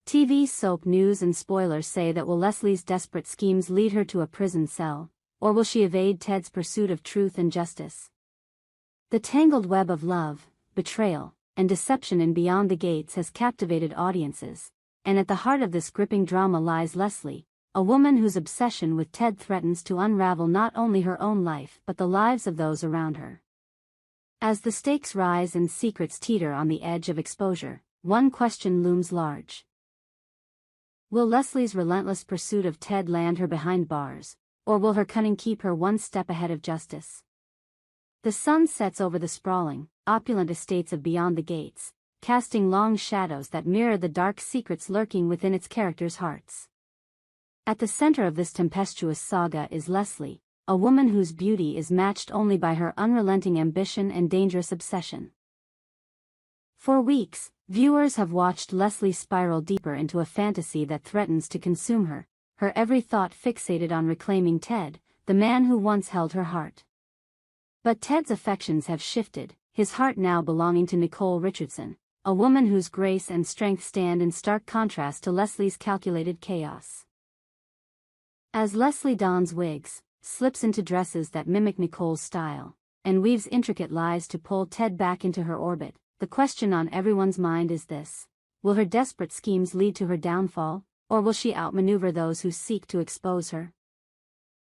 TV soap news and spoilers say that will Leslie's desperate schemes lead her to a prison cell, or will she evade Ted's pursuit of truth and justice? The tangled web of love, betrayal, and deception in Beyond the Gates has captivated audiences, and at the heart of this gripping drama lies Leslie, a woman whose obsession with Ted threatens to unravel not only her own life but the lives of those around her. As the stakes rise and secrets teeter on the edge of exposure, one question looms large. Will Leslie's relentless pursuit of Ted land her behind bars, or will her cunning keep her one step ahead of justice? The sun sets over the sprawling, opulent estates of Beyond the Gates, casting long shadows that mirror the dark secrets lurking within its characters' hearts. At the center of this tempestuous saga is Leslie, a woman whose beauty is matched only by her unrelenting ambition and dangerous obsession. For weeks, viewers have watched Leslie spiral deeper into a fantasy that threatens to consume her, her every thought fixated on reclaiming Ted, the man who once held her heart. But Ted's affections have shifted, his heart now belonging to Nicole Richardson, a woman whose grace and strength stand in stark contrast to Leslie's calculated chaos. As Leslie dons wigs, slips into dresses that mimic Nicole's style, and weaves intricate lies to pull Ted back into her orbit, the question on everyone's mind is this: will her desperate schemes lead to her downfall, or will she outmaneuver those who seek to expose her?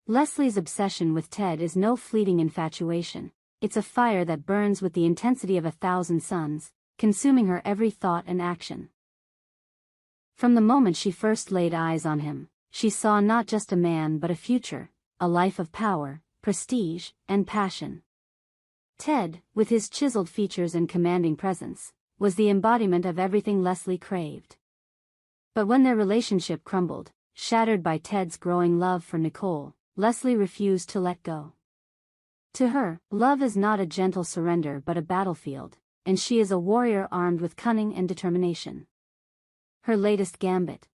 Leslie's obsession with Ted is no fleeting infatuation, it's a fire that burns with the intensity of 1,000 suns, consuming her every thought and action. From the moment she first laid eyes on him, she saw not just a man but a future, a life of power, prestige, and passion. Ted, with his chiseled features and commanding presence, was the embodiment of everything Leslie craved. But when their relationship crumbled, shattered by Ted's growing love for Nicole, Leslie refused to let go. To her, love is not a gentle surrender but a battlefield, and she is a warrior armed with cunning and determination. Her latest gambit,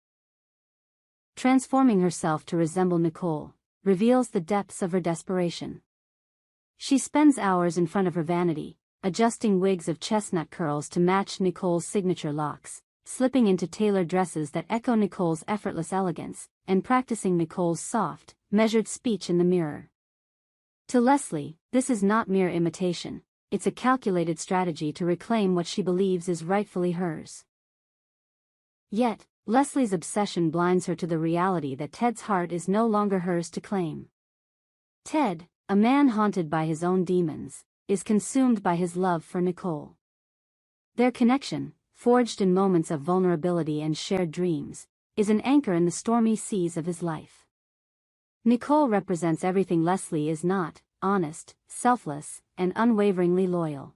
transforming herself to resemble Nicole, reveals the depths of her desperation. She spends hours in front of her vanity, adjusting wigs of chestnut curls to match Nicole's signature locks, slipping into tailored dresses that echo Nicole's effortless elegance, and practicing Nicole's soft, measured speech in the mirror. To Leslie, this is not mere imitation, it's a calculated strategy to reclaim what she believes is rightfully hers. Yet, Leslie's obsession blinds her to the reality that Ted's heart is no longer hers to claim. Ted, a man haunted by his own demons, is consumed by his love for Nicole. Their connection, forged in moments of vulnerability and shared dreams, is an anchor in the stormy seas of his life. Nicole represents everything Leslie is not: honest, selfless, and unwaveringly loyal.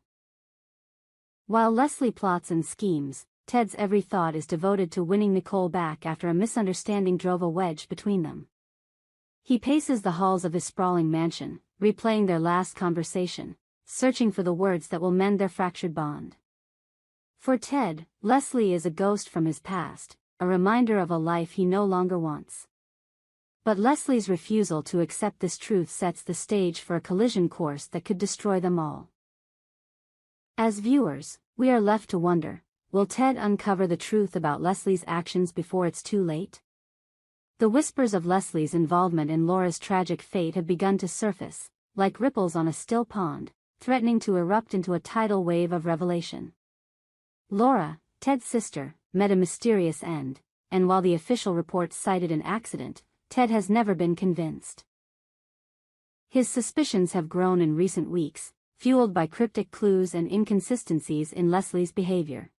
While Leslie plots and schemes, Ted's every thought is devoted to winning Nicole back after a misunderstanding drove a wedge between them. He paces the halls of his sprawling mansion, replaying their last conversation, searching for the words that will mend their fractured bond. For Ted, Leslie is a ghost from his past, a reminder of a life he no longer wants. But Leslie's refusal to accept this truth sets the stage for a collision course that could destroy them all. As viewers, we are left to wonder, will Ted uncover the truth about Leslie's actions before it's too late? The whispers of Leslie's involvement in Laura's tragic fate have begun to surface, like ripples on a still pond, threatening to erupt into a tidal wave of revelation. Laura, Ted's sister, met a mysterious end, and while the official reports cited an accident, Ted has never been convinced. His suspicions have grown in recent weeks, fueled by cryptic clues and inconsistencies in Leslie's behavior.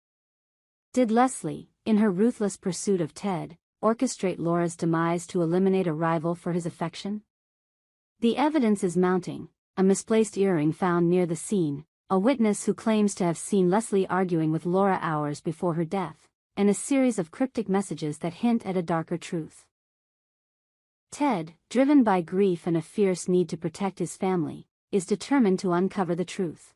Did Leslie, in her ruthless pursuit of Ted, orchestrate Laura's demise to eliminate a rival for his affection? The evidence is mounting: a misplaced earring found near the scene, a witness who claims to have seen Leslie arguing with Laura hours before her death, and a series of cryptic messages that hint at a darker truth. Ted, driven by grief and a fierce need to protect his family, is determined to uncover the truth.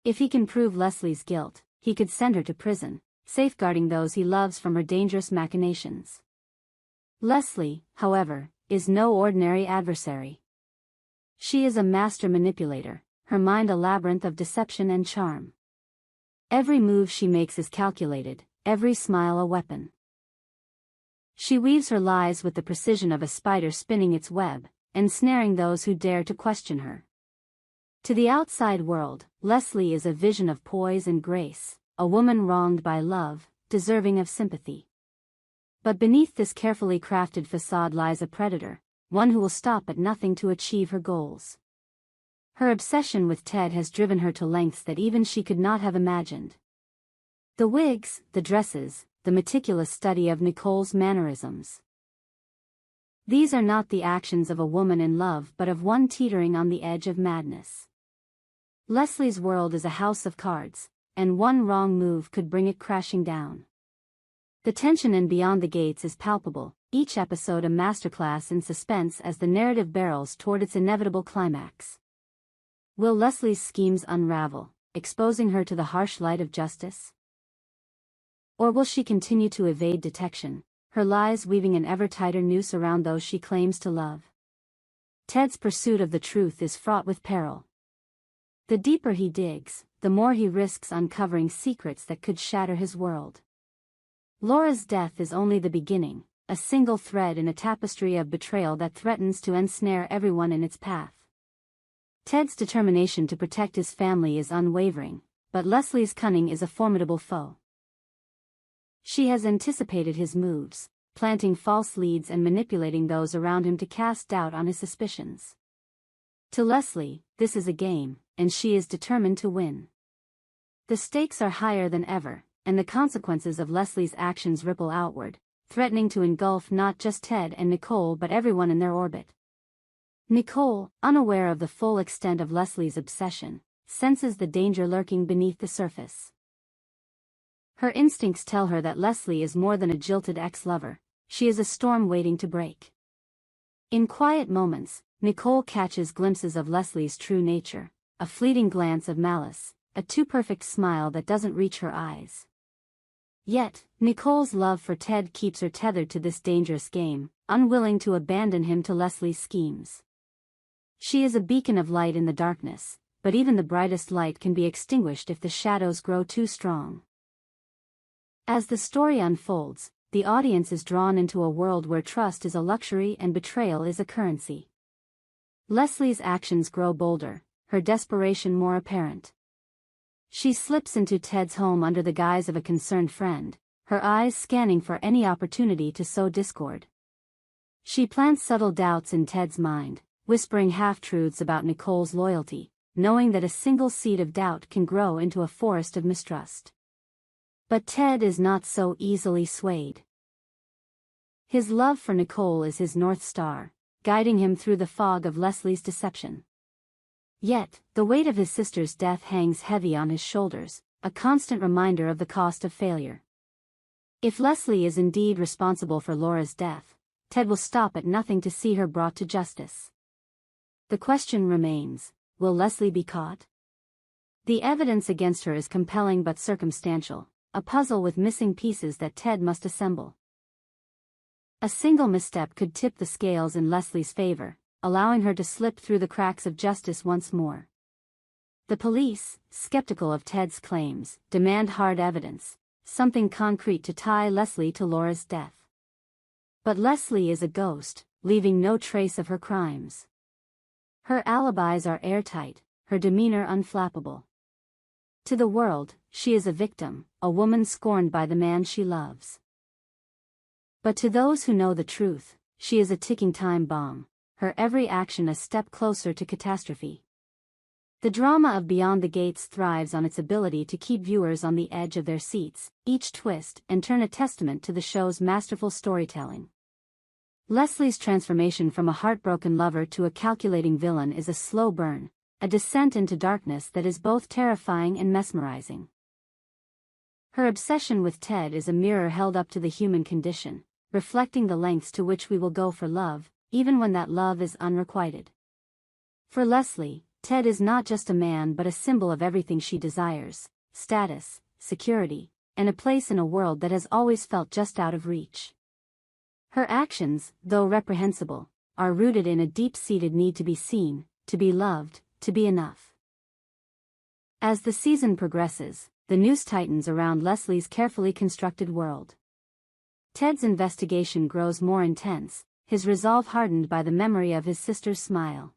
If he can prove Leslie's guilt, he could send her to prison, safeguarding those he loves from her dangerous machinations. Leslie, however, is no ordinary adversary. She is a master manipulator, her mind a labyrinth of deception and charm. Every move she makes is calculated, every smile a weapon. She weaves her lies with the precision of a spider spinning its web, ensnaring those who dare to question her. To the outside world, Leslie is a vision of poise and grace, a woman wronged by love, deserving of sympathy. But beneath this carefully crafted facade lies a predator, one who will stop at nothing to achieve her goals. Her obsession with Ted has driven her to lengths that even she could not have imagined. The wigs, the dresses, the meticulous study of Nicole's mannerisms. These are not the actions of a woman in love but of one teetering on the edge of madness. Leslie's world is a house of cards, and one wrong move could bring it crashing down. The tension in Beyond the Gates is palpable, each episode a masterclass in suspense as the narrative barrels toward its inevitable climax. Will Leslie's schemes unravel, exposing her to the harsh light of justice? Or will she continue to evade detection, her lies weaving an ever tighter noose around those she claims to love? Ted's pursuit of the truth is fraught with peril. The deeper he digs, the more he risks uncovering secrets that could shatter his world. Laura's death is only the beginning, a single thread in a tapestry of betrayal that threatens to ensnare everyone in its path. Ted's determination to protect his family is unwavering, but Leslie's cunning is a formidable foe. She has anticipated his moves, planting false leads and manipulating those around him to cast doubt on his suspicions. To Leslie, this is a game, and she is determined to win. The stakes are higher than ever, and the consequences of Leslie's actions ripple outward, threatening to engulf not just Ted and Nicole but everyone in their orbit. Nicole, unaware of the full extent of Leslie's obsession, senses the danger lurking beneath the surface. Her instincts tell her that Leslie is more than a jilted ex-lover, she is a storm waiting to break. In quiet moments, Nicole catches glimpses of Leslie's true nature, a fleeting glance of malice, a too-perfect smile that doesn't reach her eyes. Yet, Nicole's love for Ted keeps her tethered to this dangerous game, unwilling to abandon him to Leslie's schemes. She is a beacon of light in the darkness, but even the brightest light can be extinguished if the shadows grow too strong. As the story unfolds, the audience is drawn into a world where trust is a luxury and betrayal is a currency. Leslie's actions grow bolder, her desperation more apparent. She slips into Ted's home under the guise of a concerned friend, her eyes scanning for any opportunity to sow discord. She plants subtle doubts in Ted's mind, whispering half-truths about Nicole's loyalty, knowing that a single seed of doubt can grow into a forest of mistrust. But Ted is not so easily swayed. His love for Nicole is his North Star, guiding him through the fog of Leslie's deception. Yet, the weight of his sister's death hangs heavy on his shoulders, a constant reminder of the cost of failure. If Leslie is indeed responsible for Laura's death, Ted will stop at nothing to see her brought to justice. The question remains, will Leslie be caught? The evidence against her is compelling but circumstantial, a puzzle with missing pieces that Ted must assemble. A single misstep could tip the scales in Leslie's favor, allowing her to slip through the cracks of justice once more. The police, skeptical of Ted's claims, demand hard evidence, something concrete to tie Leslie to Laura's death. But Leslie is a ghost, leaving no trace of her crimes. Her alibis are airtight, her demeanor unflappable. To the world, she is a victim, a woman scorned by the man she loves. But to those who know the truth, she is a ticking time bomb, her every action a step closer to catastrophe. The drama of Beyond the Gates thrives on its ability to keep viewers on the edge of their seats, each twist and turn a testament to the show's masterful storytelling. Leslie's transformation from a heartbroken lover to a calculating villain is a slow burn, a descent into darkness that is both terrifying and mesmerizing. Her obsession with Ted is a mirror held up to the human condition, reflecting the lengths to which we will go for love, even when that love is unrequited. For Leslie, Ted is not just a man but a symbol of everything she desires: status, security, and a place in a world that has always felt just out of reach. Her actions, though reprehensible, are rooted in a deep-seated need to be seen, to be loved, to be enough. As the season progresses, the noose tightens around Leslie's carefully constructed world. Ted's investigation grows more intense, his resolve hardened by the memory of his sister's smile.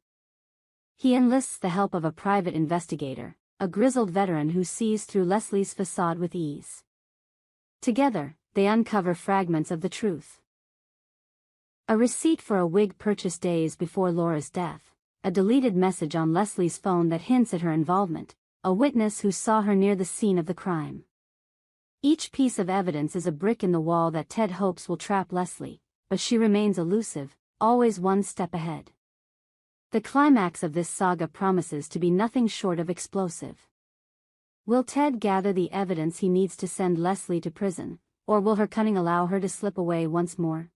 He enlists the help of a private investigator, a grizzled veteran who sees through Leslie's facade with ease. Together, they uncover fragments of the truth. A receipt for a wig purchased days before Laura's death, a deleted message on Leslie's phone that hints at her involvement, a witness who saw her near the scene of the crime. Each piece of evidence is a brick in the wall that Ted hopes will trap Leslie, but she remains elusive, always one step ahead. The climax of this saga promises to be nothing short of explosive. Will Ted gather the evidence he needs to send Leslie to prison, or will her cunning allow her to slip away once more?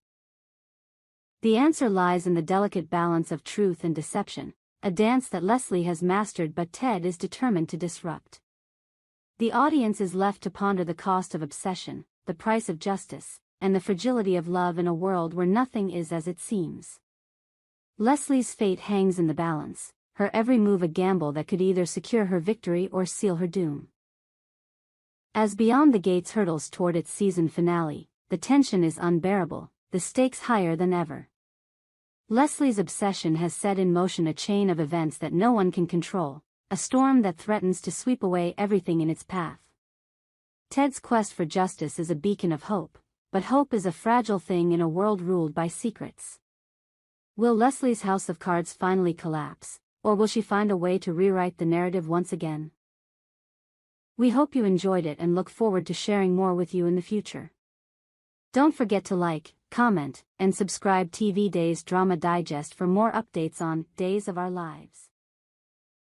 The answer lies in the delicate balance of truth and deception, a dance that Leslie has mastered but Ted is determined to disrupt. The audience is left to ponder the cost of obsession, the price of justice, and the fragility of love in a world where nothing is as it seems. Leslie's fate hangs in the balance, her every move a gamble that could either secure her victory or seal her doom. As Beyond the Gates hurtles toward its season finale, the tension is unbearable, the stakes higher than ever. Leslie's obsession has set in motion a chain of events that no one can control, a storm that threatens to sweep away everything in its path. Ted's quest for justice is a beacon of hope, but hope is a fragile thing in a world ruled by secrets. Will Leslie's house of cards finally collapse, or will she find a way to rewrite the narrative once again? We hope you enjoyed it and look forward to sharing more with you in the future. Don't forget to like, comment, and subscribe TV Days Drama Digest for more updates on Days of Our Lives.